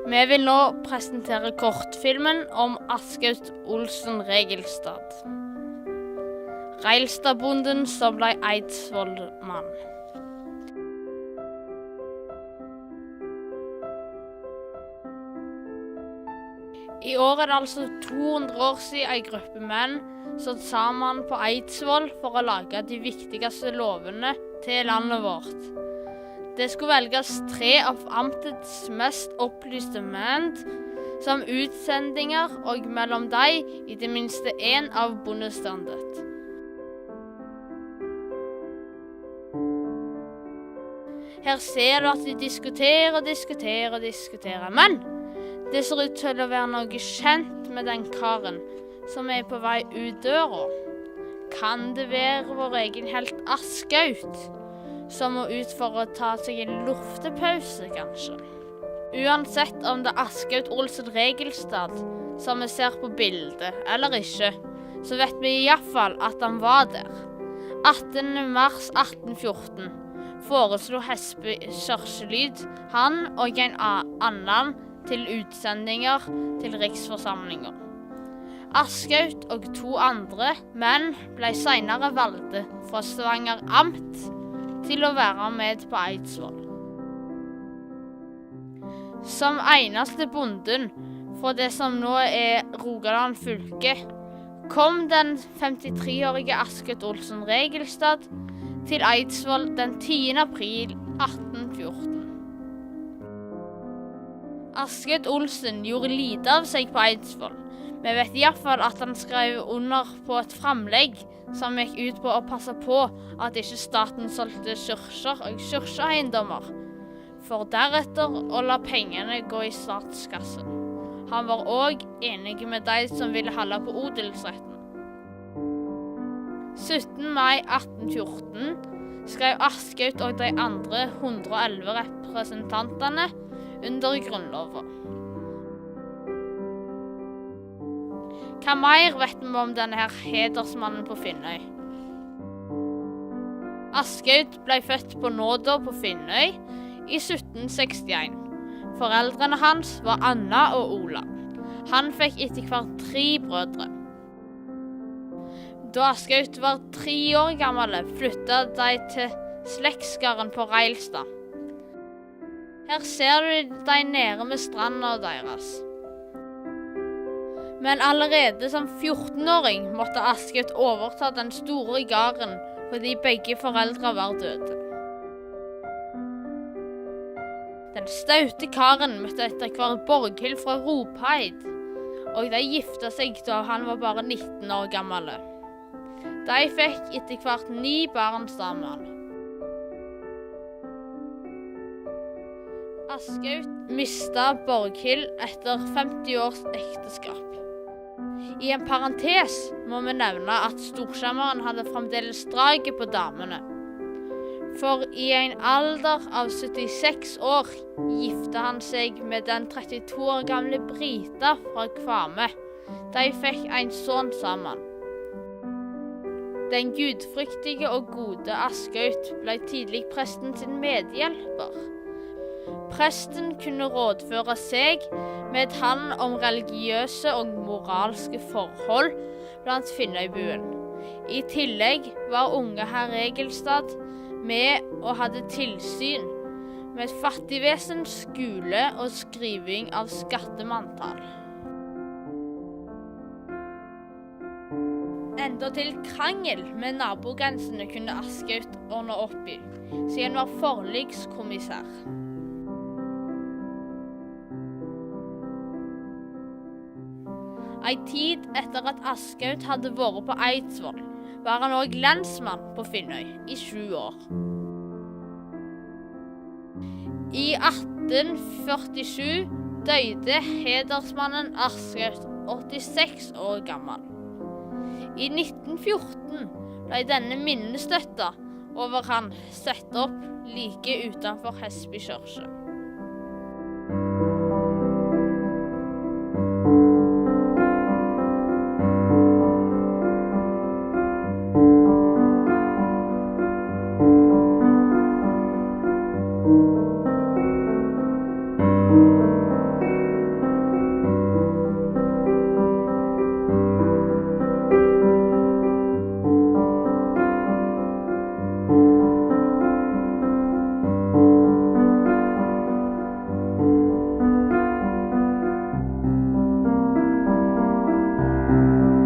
Vi vil nå presentere kortfilmen om Asgaut Olsen Regelstad. Reilstadbonden som blei Eidsvollmann. I år det altså 200 år siden en gruppe menn stod sammen på Eidsvoll for å lage de viktigste lovene til landet vårt. Det skulle velges 3 av amtets mest opplyste menn som utsendinger, og mellom dem i det minste 1 av bondestandet. Her ser du at de diskuterer, men det ser ut til å være noe kjent med den karen som er på vei ut døra. Kan det være vår egen helt Asgaut, som må ut for å ta seg en luftepause, kanskje? Uansett om det er Asgaut Olsen Regelstad, som vi ser på bildet, eller ikke, så vet vi i hvert fall at han var der. 18. mars 1814 foreslo Hesby kirkelyd han og en annen til utsendinger til riksforsamlinger. Asgaut og 2 andre menn ble senere valgte fra Stavanger amt til å være med på Eidsvoll. Som eneste bonden fra det som nå er Rogaland fylke, kom den 53-årige Asgaut Olsen Regelstad til Eidsvoll den 10. april 1814. Asgaut Olsen gjorde lite av seg på Eidsvoll. Vi vet i hvert fall at han skrev under på et framlegg som gikk ut på å passe på at ikke staten solgte kyrkjer og kyrkjeeiendommer, for deretter å la pengene gå i statskassen. Han var også enig med de som ville holde på odelsretten. 17. mai 1814 skrev Asgaut og de andre 111 representantene under grunnloven. Hva mer vet vi om denne her hedersmannen på Finnøy? Asgaut ble født på Nåda på Finnøy i 1761. Foreldrene hans var Anna og Ola. Han fikk etter hvert 3 brødre. Da Asgaut var 3 år gammel, flyttet de til slektsgården på Reilstad. Her ser du de nede med stranda deres. Men allerede som 14-åring måtte Asgaut overta den store gården fordi begge foreldre var døde. Den staute karen møtte etter hvert Borghild fra Ropheid, og de giftet seg da han var bare 19 år gammel. De fikk etter hvert 9 barn sammen. Asgaut mistet Borghild etter 50 års ekteskap. I en parentes må vi nevne at storskjermeren hadde fremdeles draget på damene. For i en alder av 76 år gifte han seg med den 32 år gamle Brita fra Kvame. De fikk en sønn sammen. Den gudfryktige og gode Asgaut ble tidlig presten sin medhjelper. Presten kunne rådføre seg med han om religiøse og moralske forhold blant Finnøybuen. I tillegg var unge herr Regelstad med og hadde tilsyn med fattigvesens skole og skriving av skattemanntal. Enda til krangel med nabogrensene kunne Asgaut ordne opp i, siden han var forlikskommissær. En tid etter at Asgaut hadde vært på Eidsvoll, var han også lensmann på Finnøy i 7 år. I 1847 døde hedersmannen Asgaut 86 år gammel. I 1914 ble denne minnestøtta over han satt opp like utenfor Hesby kirke. Musikk